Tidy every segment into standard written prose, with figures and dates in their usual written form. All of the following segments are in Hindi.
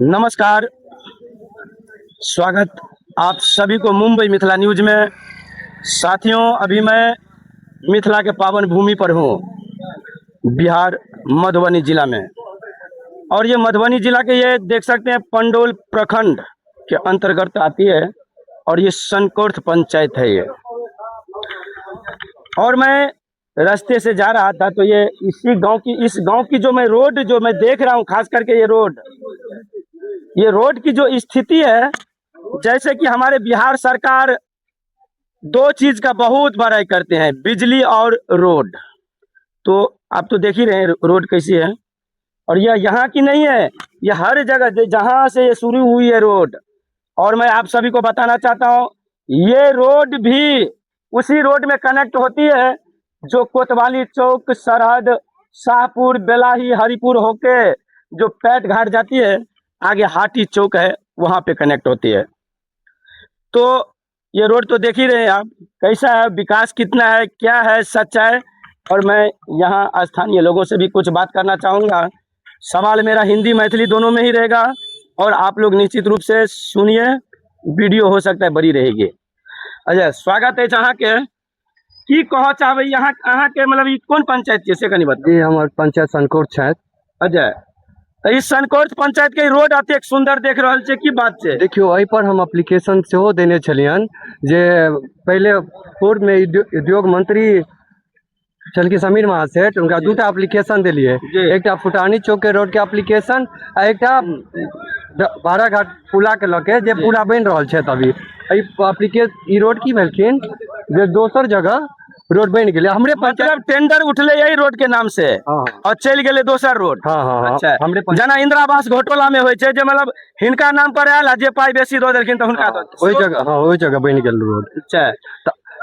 नमस्कार, स्वागत आप सभी को मुंबई मिथिला न्यूज में। साथियों, अभी मैं मिथिला के पावन भूमि पर हूँ, बिहार मधुबनी जिला में। और ये मधुबनी जिला के ये देख सकते हैं पंडोल प्रखंड के अंतर्गत आती है और ये सनकोर्थ पंचायत है ये। और मैं रास्ते से जा रहा था तो ये इस गांव की जो मैं देख रहा हूँ, खास करके ये रोड की जो स्थिति है, जैसे कि हमारे बिहार सरकार दो चीज का बहुत बड़ाई करते हैं, बिजली और रोड। तो आप तो देख ही रहे हैं रोड कैसी है। और यह यहाँ की नहीं है, यह हर जगह जहाँ से ये शुरू हुई है रोड। और मैं आप सभी को बताना चाहता हूँ, ये रोड भी उसी रोड में कनेक्ट होती है जो कोतवाली चौक, सरहद, शाहपुर, बेलाही, हरिपुर होके जो पैट घाट जाती है, आगे हाटी चौक है, वहां पे कनेक्ट होती है। तो ये रोड तो देख ही रहे हैं आप, कैसा है, विकास कितना है, क्या है, सच है। और मैं यहाँ स्थानीय लोगों से भी कुछ बात करना चाहूँगा। सवाल मेरा हिंदी मैथिली दोनों में ही रहेगा और आप लोग निश्चित रूप से सुनिए, वीडियो हो सकता है बड़ी रहेगी। अजय, स्वागत है अहाँ के। की कह चाहबै यहाँ अहाँ के, मतलब कौन पंचायत के से कनी बताओ। जी, हमारे पंचायत सनकोर्थ छथि। अजय, तो इस सनकोर्थ पंचायत के रोड अतेक सुंदर देख रहल छै, की बात छै? देखियो, एहि पर हम एप्लीकेशन सेहो देने छलियन जे पहले पूर्व में उद्योग मंत्री छलखिन समीर महासेठ, उनका दूटा एप्लीकेशन दिलिए। एकटा फुटानी चौक के रोड के एप्लीकेशन आ एकटा बारा घाट पुला के लके जे पूरा बनि रहल छै अभी। ई रोड की भेलखिन जे दोसर जगह रोड बन गए, हमरे मतलब टेंडर उठले यही रोड के नाम से और चल गए दोसर रोड। अच्छा, हमरे जना इंदिरा आवास घोटाला में होय छै, जे मतलब हिनका नाम पर आयल, जे पाई बेसी दो देलखिन तो हुनका ओई जगह ओई जगह बन गेल रोड। अच्छा,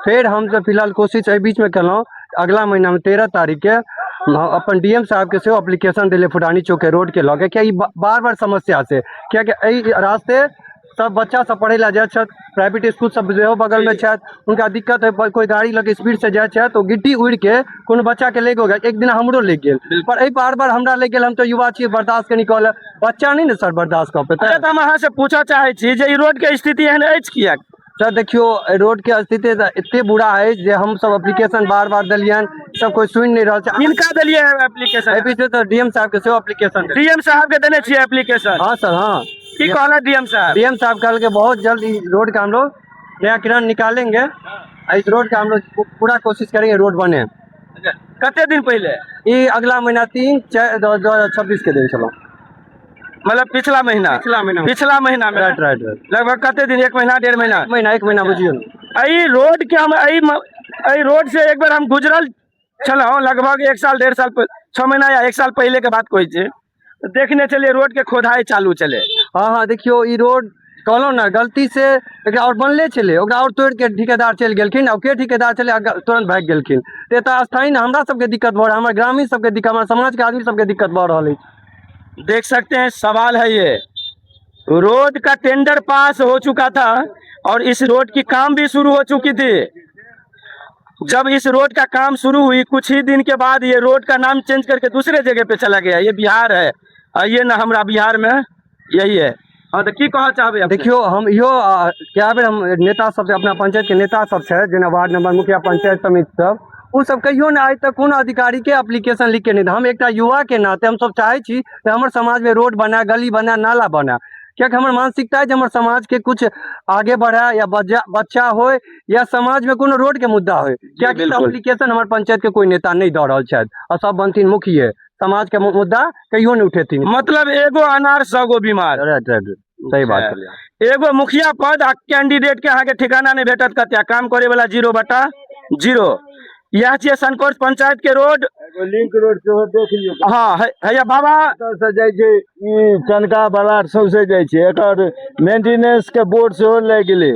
फिर हम सब फिलहाल कोशिश एहि बीच में केलहुँ, अगला महीना में 13 तारीख के अपन डीएम साहब के सेहो एप्लीकेशन दिले फुटानी चौक के रोड के लगे, क्या बार बार समस्या से, क्या रास्ते सब बच्चा सब पढ़े ला जाए, प्राइवेट स्कूल सब जो बगल में छत, उनका दिक्कत है, कोई गाड़ी लगे स्पीड से जाए तो गिट्टी उड़ के कोनो बच्चा के ले गए। एक दिन हमरो ले गेल, पर एहि बार बार हमरा ले गेल, हम तो युवा छी, बर्दाश्त के निकल, बच्चा नहीं ने सर बर्दाश्त कर पेते। हम अहाँ से पूछा चाहे छी जे ई रोड के स्थिति एहन अछि किया? सर देखियो, रोड के स्थिति इतने बुरा है जे हम सब एप्लीकेशन बार बार दिलियन, सब कोई सुन नहीं रहा है। इनका दिलिए एप्लीकेशन? तो डीएम साहब के सेहो एप्लीकेशन, डीएम साहब के देने छिए एप्लीकेशन? हाँ सर, हाँ। की कहला डीएम साहब? डीएम साहब कल के बहुत जल्द इस रोड का हम लोग नया किरण निकालेंगे, इस रोड का हम लोग पूरा कोशिश करेंगे रोड बने। कते दिन पहले? ये अगला महीना 3/4/2026 के दिन चलो, मतलब पिछला महीना में। राइट। लगभग कते दिन, 1 महीना 1.5 महीना? 1 महीना बुझियो। एहि रोड के हम एहि रोड से एक बार हम गुजरल छलहुँ, लगभग 1 साल 1.5 साल 6 महीना या 1 साल पहले के बात कहै छै, देखने चलिए रोड के खोदाई चालू चले। हाँ, देखियो, ई रोड कहलो ना गलती से एकरा और बनले चले, ओकरा और तोड़ के ठेकेदार चल गेलखिन, और के ठेकेदार चले तुरंत भाग गेलखिन। तो एतऽ स्थायी ना हमरा सबके दिक्कत बढ़ रहा, हमारे ग्रामीण सबके दिक्कत, हमारे समाज के आदमी सबके दिक्कत बढ़ रहा है। देख सकते हैं, सवाल है ये, रोड का टेंडर पास हो चुका था और इस रोड की काम भी शुरू हो चुकी थी। जब इस रोड का काम शुरू हुई, कुछ ही दिन के बाद ये रोड का नाम चेंज करके दूसरे जगह पे चला गया। ये बिहार है, ये ना हमारा बिहार में यही है। हाँ, तो की कह चाहबे? देखियो, हम यो क्या बेर हम नेता सबसे, अपना पंचायत के नेता सब है, जेना वार्ड नंबर मुखिया, पंचायत समिति सब, वो सब कहियो ना आज तक कोनो अधिकारी के एप्लीकेशन लिख के नहीं। हम एक युवा के नाते हम सब चाहे छी हमारे समाज में रोड बना, गली बना, नाला बना, क्या हमारे मानसिकता है हमारे समाज के कुछ आगे बढ़ा, या बच्चा हो, या समाज में कोनो रोड के मुद्दा हो, क्या एप्लीकेशन हमारे पंचायत के कोई नेता नहीं दे रहा है, और सब बनथिन मुखिया, समाज के मुद्दा कहियो नहीं उठेथिन। मतलब एगो अनार 100 गो बीमार। सही बात है। एगो मुखिया पद आ कैंडिडेट के अहाँ के ठिकाना नहीं भेटत, कते काम करे वाला 0/0। यह छियै सनकोर्थ पंचायत के रोड। लिंक रोड सेहो देख लियौ। हाँ है बाबा, से जाय छै ई चनका बलार सबसे जाय छै, एकर मेंटेनेंस के बोर्ड सेहो लागि गेलै।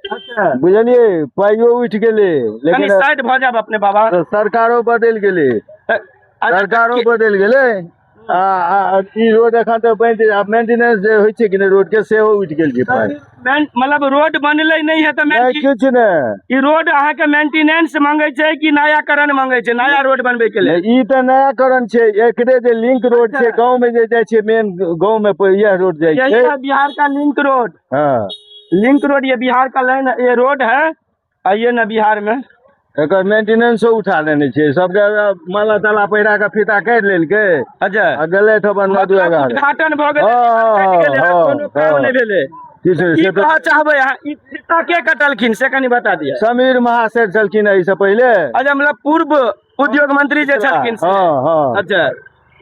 अच्छा, बुझलिए, पाइयो उठ गेलै, लेकिन साइड भ जाब अपने बाबा। सरकारो बदल गेलै, सरकारो बदल गेलै, ई रोड एखन तक बनि छै, आब मेंटेनेंस जे होइ छै कि ने रोड के सेहो उठि गेल छै पाइ। मतलब रोड बनले नहीं है तो नहि किछु नहि, ई रोड अहाँ के मेंटेनेंस मांगे छै कि नयाकरण मांगे छै, नया रोड बनबे के लेल? ई तऽ नयाकरण छै, एकरे जे लिंक रोड छै गाँव में जे जाइ छै, मेन गाँव में यह रोड जाइ यही छै। है बिहार का लिंक रोड। हाँ, लिंक रोड ये बिहार का लाइन, ये रोड है आइए ना बिहार में। एकर मेंटेनेंसो उठा लेने छै, सबके माला ताला पहिरा के फीता काटि लेलकै अच्छा आ गेलै तऽ अपन मधु मतलब एगारह। उद्घाटन भऽ गेलै, हाँ, कटि गेलै, हाँ, आब कोनो काम हाँ। नहीं भेलै। किछु की से तऽ कहऽ चाहबै अहाँ, ई फीता के कटलखिन से कनी बता दिअ। समीर महासेठ छलखिन एहि से पहिले। अच्छा मतलब पूर्व उद्योग मंत्री जे छलखिन से? हाँ, हाँ। अच्छा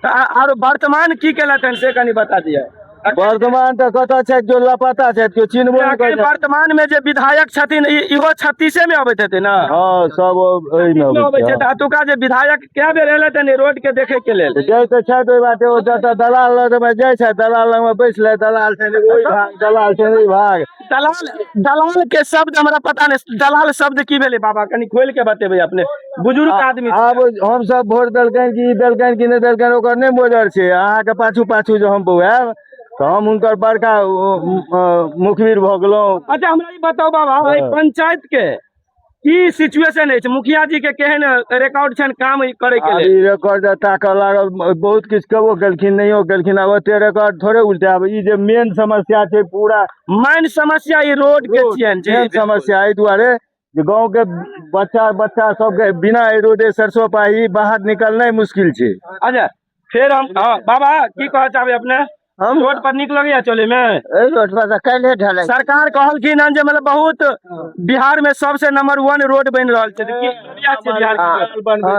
तऽ आरो वर्तमान की केलथि हन से कनी बता दिअ। वर्तमान तऽ कतऽ छै, जो लापता छै, केओ चिन्हबो नहि अखन करै छै। वर्तमान में जे विधायक छथिन इहो 36 में अबैत हेतै ना? हाँ, सब एहिमे में अबै अबै छै छै। तऽ अतुका जे विधायक कए बेर एलथि हन रोड के देखे के लेल? जाइ तऽ छथि ओहि बाटे, ओ जतऽ दलाल लग में जाइ छै, दलाल लग में बैसले, दलाल छै ओहि भाग, दलाल छै ओहि भाग। दलाल के शब्द हमरा पता नहीं, दलाल शब्द की भेलै बाबा, कनी खोल के बतेबै, अपने बुजुर्ग आदमी छी। आब हम सब वोट देलकनि कि देलकनि कि नहीं देलकनि ओकर नहीं मोजर छै। अहाँके पाछू पाछू जो हम बौआब तऽ हम हुनकर बड़का मुखबिर भऽ गेलहुँ। अच्छा हमरा ई बताओ बाबा, एहि पंचायत के की सिचुएशन है, मुखिया जी के केहन रिकॉर्ड छन काम करे के लेल? रिकॉर्ड ताकऽ लागल, बहुत किछु केबो केलखिन, नहियो केलखिन, आब ओते रिकॉर्ड थोड़े उल्टे। आब ई जे मेन समस्या छै, पूरा मेन समस्या ई रोड के छियन जी। मेन समस्या एहि दुआरे जे गाँव के बच्चा बच्चा सबके बिना एहि रोडे सरसों पाही बाहर निकलनाइ मुश्किल छै। अच्छा फिर हम बाबा की कह चाहबे अपने, हम रोड पर नीक लगैया चले में? एहि रोड पर तऽ काल्हे ढलाई सरकार कहलखिन हन जे मतलब बहुत बिहार में सबसे नंबर 1 रोड बन रहल छै, तऽ की समस्या छै बिहार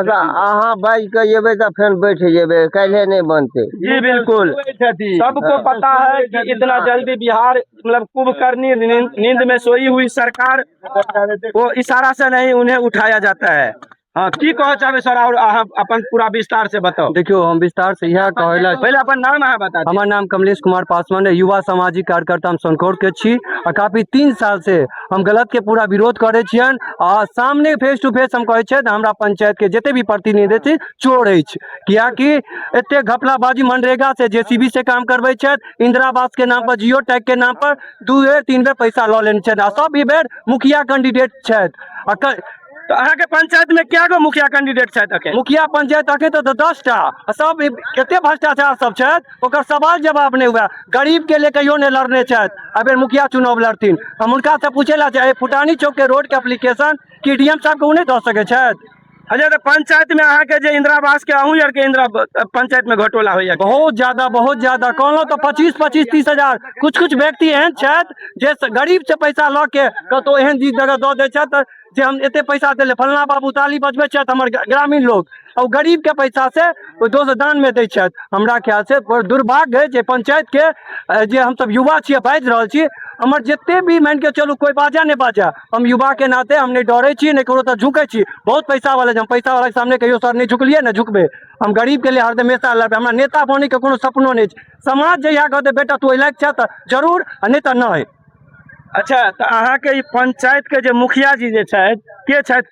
के? अहाँ बाइज के जेबै तऽ फेर बैठ जेबै, काल्हे नहीं बनते। जी बिल्कुल, सबको पता है कि इतना जल्दी बिहार मतलब कुंभकर्णी नींद में सोई हुई सरकार को इशारा से नहीं उन्हें उठाया जाता है। हाँ की कह चाहबे सर, और अहाँ अपन पूरा विस्तार से बताओ। देखियो हम विस्तार से यह कहला, पहले अपन नाम अहाँ बता दिअ। हमार नाम कमलेश कुमार पासवान है, युवा सामाजिक कार्यकर्ता हम सोनखोर के छी और काफी 3 साल से हम गलत के पूरा विरोध करे छियन। और सामने फेस टू फेस हम कहे छे हमरा पंचायत के जते भी प्रतिनिधि छै चोर अछि, कियाकि एते घपलाबाजी मनरेगा से जेसीबी से काम करबे छै, इंदिरा आवास के नाम पर, जियो टैग के नाम पर 2 बेर 3 बेर पैसा लऽ लेने छै, आ सब ई बेर मुखिया कैंडिडेट छै। तो अहाँ के पंचायत में क्या गो मुखिया कैंडिडेट छथि अखन? मुखिया पंचायत अखन तो 10 टा, सब कते भ्रष्टाचार सब छथि, ओकर सवाल जवाब नहीं हुआ। गरीब के लिए कहियो नहीं लड़ने छथि, अबेर मुखिया चुनाव लड़थिन, हम उनका से पूछेला चाहे फुटानी चौक के रोड के एप्लीकेशन की डीएम साहब को नहीं दे सके छथि? अच्छा तो पंचायत में अहाँ के जे इंदिरा आवास के अहूँ आर के इंदिरा पंचायत में घोटाला होइया? बहुत ज्यादा कहलो तो 25-25-30 हजार कुछ व्यक्ति एहन छथि जे गरीब से पैसा लऽ के कतौ एहन जगह दऽ दै छथि जे हम एते पैसा देले फलना बाबू ताली बजबै छथि हमर ग्रामीण लोग, और गरीब के पैसा से ओ दोस्त दान में दै छथि। हमरा ख्याल से दुर्भाग्य है जे पंचायत के जे हम सब युवा छियै बाजि रहल छी, हमर जते भी मान के चलू कोई बाजा नहीं बाजा, हम युवा के नाते हम नहीं डरे छी नहीं ककरो तऽ झुकै छी। बहुत पैसा वाला हम पैसा वाला के सामने कहियो सर नहीं झुकलिए न झुकबे, हम गरीब के लिए हमेशा लड़बे, हमरा नेता बने के कोनो सपनो नहीं छै। समाज जहिया कहते बेटा तू इलाक छ तऽ जरूर नहीं तऽ नहीं। अच्छा तो अहाँ के पंचायत के जे मुखिया जी जे छथि के छथि?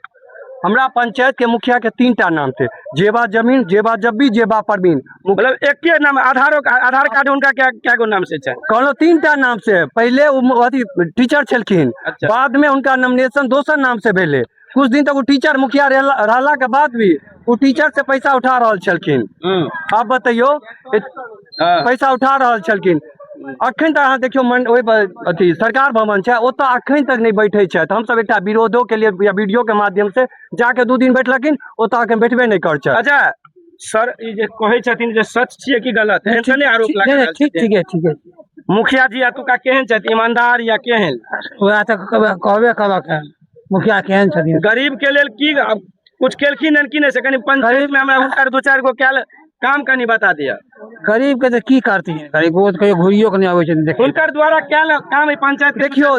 हमरा पंचायत के मुखिया के 3 टा नाम थे, जेबा जमीन, जेबा जब्बी, जेबा परवीन। मतलब एक के नाम, आधार कार्ड उनका क्या गो नाम से है? कहलो 3 टा नाम से, पहले अथी टीचर छलखिन, अच्छा। बाद में उनका नॉमिनेशन दोसर नाम से भेले। कुछ दिन तक वो टीचर मुखिया रहला के बाद भी वो टीचर से पैसा उठा रहल छलखिन। आप बताइयो पैसा उठा रहल छलखिन। अखन तक अहाँ देखियो ओहि अथी सरकार भवन छै, ओतऽ अखन तक नहीं बैठे छथि। हम सब एकटा विरोधो के लिए या वीडियो के माध्यम से जाके 2 दिन बैठलखिन, ओतऽ अखन बैठबे नहीं कर छथि। अच्छा सर ई जे कहै छथिन जे सच छियै कि गलत है, ऐसे नहीं आरोप लगा रहल छथिन? ठीक है। मुखिया जी एतुका केहन छथि, ईमानदार या केहन? वएह तऽ कहबे कहलक है मुखिया केहन छथिन। गरीब के लेल की कुछ केलखिन हन कि नहीं से कनी पंचायत में हमरा हुनकर 2-4 गो कैल काम कनी बता दिया। गरीब के तो की करती है, गरीब को तो कहियो घुरियो के नहीं आवे छै। हुनकर द्वारा कैल काम है पंचायत? देखियो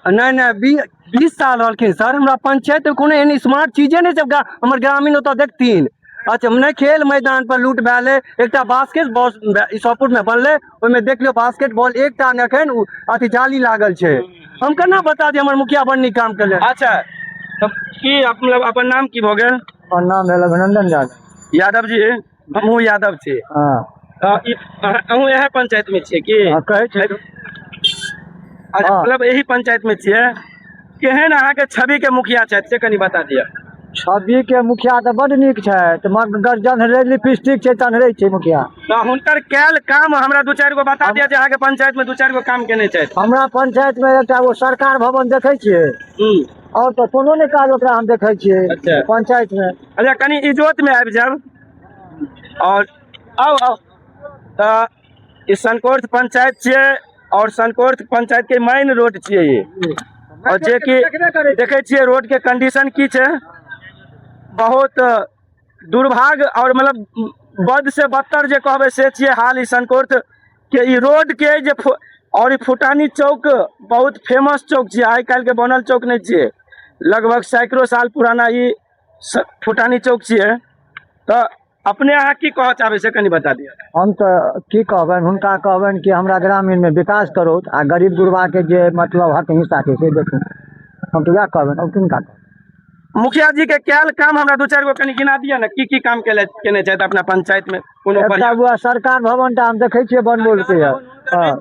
नहीं 20 साल रहलखिन सर, हमरा पंचायत में कोनो एहन स्मार्ट चीजे नहीं छै हमर ग्रामीण ओतऽ देखथिन। अच्छा नहीं खेल मैदान पर लूट भेले, एकटा बास्केटबॉल ईसोपुर में बनले, ओहिमे देख लियो बास्केटबॉल एकटा एखन अथी जाली लागल छै। हम केना बता दी हमर मुखिया बड़ नीक काम केले? अच्छा तब की मतलब अपन नाम की भऽ गेल? और नाम है अभिनंदन यादव। यादव जी, हमहूँ यादव छी। अहूँ यह पंचायत में छियै की हाँ, कहै छै अच्छा, हाँ। मतलब यही पंचायत में छियै। केहन अहाँके छवि के मुखिया छथि से कनि बता दिअ। छवि के मुखिया तऽ बड नीक छै, मगर जन्हरे लिपस्टिक छै तन्हरे छै मुखिया। तऽ हुनकर कैल काम हमरा दू चारि गो बता दिअ जे अहाँके पंचायत में दू चारि गो काम केने छथि। हमरा पंचायत में एकटा वो सरकार भवन देखै छियै, और तो कोनो ने काज ओकरा हम देखै छियै अच्छा। पंचायत में। अच्छा, कनि इजोत में आबि जाउ और आउ आउ। तऽ ई सनकोर्थ पंचायत छियै और सनकोर्थ पंचायत के मेन रोड छियै ये, और जे कि देखे छियै रोड के कंडीशन की छै, बहुत दुर्भाग्य और मतलब बद से बदतर जे कहबै से छियै हाल। ई सनकोर्थ के ई रोड के जे और ई फुटानी चौक बहुत फेमस चौक छियै, आइ काल्हि के बनल चौक नहीं छियै, लगभग सैकड़ों साल पुराना ई फुटानी चौक छियै। तऽ अपने अहाँ की कहऽ चाहबै से कनि बता दिअ। हम तऽ की कहबनि, हुनका कहबनि कि हमरा ग्रामीण में विकास करो आ गरीब गुरबा के जे मतलब हक हिस्सा छै से देखू। हम तऽ वएह कहबनि, और किनका कहबनि। मुखिया जी के कैल काम हमरा दू चारि गो कनि गिना दिअ ने, की काम केने छथि अपना पंचायत में। कोनो एकटा बढ़िया वो सरकार भवन टा हम देखै छियै बनबोलकै है। हाँ,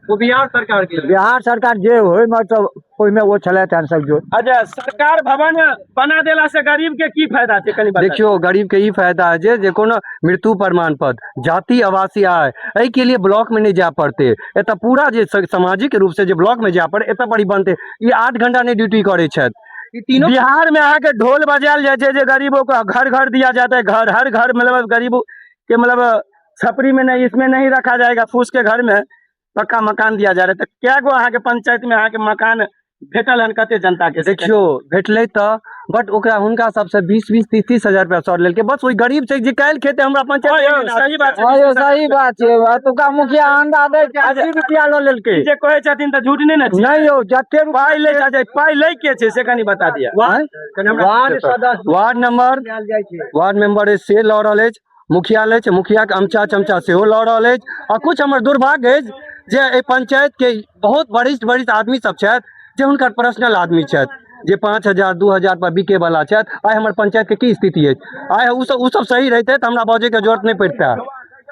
वो बिहार सरकार के बिहार सरकार जे होय मतलब ओहिमे वो छलै तहन सब जो। अच्छा, सरकार भवन बना देला से गरीब के की फायदा छै कनि बता दिअ। देखियो गरीब के ई फायदा है जे कोनो मृत्यु प्रमाण पत्र, जाति आवासीय आय, एहि के लिए ब्लॉक में नहीं जाय पड़ते। एतऽ पूरा जे सामाजिक रूप से जे ब्लॉक में जाय पड़े, एतऽ पर ही बनते। ई 8 घंटा नहीं ड्यूटी करे छथि। ई तीनों बिहार में आके ढोल बजायल जाए छै जे गरीबों को घर घर दिया जाता है, घर हर घर मतलब गरीबों के मतलब छपरी में नहीं, इसमें नहीं रखा जाएगा, फूस के घर में पक्का मकान दिया जा रहा है। तो क्या गो अहाँ के पंचायत में अहाँ के मकान भेटल हन कते जनता के? देखियो भेटले तऽ बट ओकरा हुनका सबसे 20-20, 30-30 हजार रुपया सर लेलकै। बस ओहि गरीब छै जे काल्हि खेते हमरा पंचायत। सही बात हाँ यो सही बात छै, एतुका मुखिया अंडा दै छै 80 रुपया लऽ लेलकै। जे कहै छथिन तऽ झूठ नहीं ना छै। नहीं यौ, जते पाई ले जाए, पाई ले के छै से कनि बता दिअ। वार्ड सदस्य वार्ड मेंबर से लऽ रहल अछि, मुखिया अछि, मुखिया के अमचा चमचा सेहो लऽ रहल अछि। आ कुछ हमर दुर्भाग्य अछि जे एहि पंचायत के बहुत वरिष्ठ आदमी सब छथि जे हुनकर पर्सनल आदमी छथि, जे 5,000 2,000 पर बिके वाला छथि। आइ हमर पंचायत के की स्थिति अछि? आइ उ सब सही रहते तो हमरा बाजे के जरूरत नहीं पड़ता।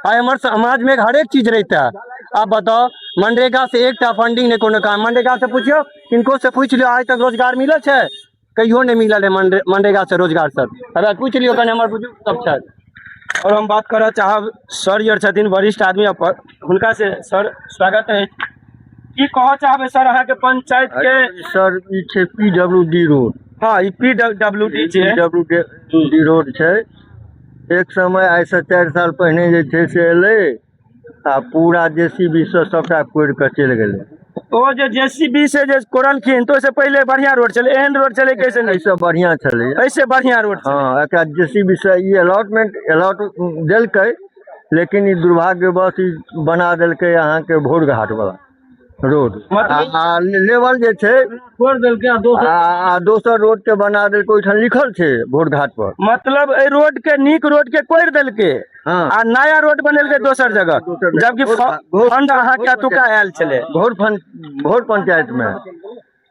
आइ हमर समाज में हरेक चीज रहता। आप बताओ, मनरेगा से एकटा फंडिंग नहीं कोनो काम। मनरेगा से पूछियो, किनको से पूछ लियो, आज तक रोजगार मिलल छै? कहियो नहीं मिलल है मनरेगा से रोजगार सर। अगर पूछ लियो कने हमर बुजुर्ग सब छथि। और हम बात करऽ चाहब सर यार छथिन वरिष्ठ आदमी, हुनका से सर स्वागत है। की कहऽ चाहबै सर अहाँ के पंचायत के? सर ई छै PWD रोड। हाँ, ई PWD छै। PWD रोड छै। एक समय आइ से 4 साल पहिने जे छै से एलै आ पूरा JCB से सबटा कोड़ि कऽ चलि गेलै। ओ जे JCB से जे कोरलखिन तो से पहले बढ़िया रोड चले, एहन रोड चले कैसे नहीं? ऐसे बढ़िया छलै। ऐसे बढ़िया रोड चले। हाँ, एकरा JCB से ई अलॉट देलकै, लेकिन ई दुर्भाग्यवश ई बना देलकै अहाँ के भोर घाट वाला रोड। आ लेवल जे छै छोड़ देलकै आ दोसर रोड के बना देलकै, ओइठाम लिखल छै भोर घाट पर। मतलब ए रोड के नीक रोड के कोड़ि देलकै हाँ। आ नया रोड बनेलकै दोसर जगह, जबकि फंड अहाँ के अतुका आयल छले भोर पंचायत में,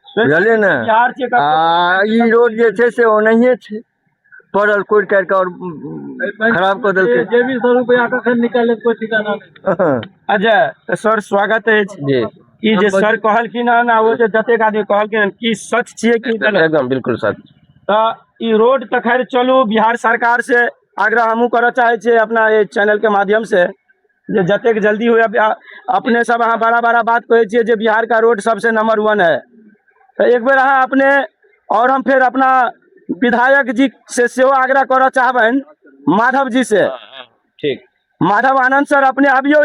बुझलियै ने। बिहार के आ ई रोड जे छै से ओनाहिये छै पड़ल, कोड़ि काटि कऽ और खराब कऽ देलकै। जे भी 100 रुपया कखन निकाले कोई ठिकाना नहीं। अजय तो सर स्वागत अछि जी। ई जे सर कहलखिन हन आ ओ जे जतेक आदमी कहलखिन हन, की सच छियै कि गलत? एकदम बिल्कुल सच। तऽ ई रोड तऽ खैर चलू, बिहार सरकार से आग्रह हमहूँ करऽ चाहै छियै अपना ये चैनल के माध्यम से जे जतेक जल्दी हुए। अपने सब अहाँ बड़ा बात कहै छियै जे बिहार का रोड सबसे नंबर 1 है, तो एक बेर अहाँ अपने और हम फिर अपना विधायक जी से सेहो आग्रह करऽ चाहबनि, माधव जी से। ठीक। माधव आनंद सर अपने अबियो।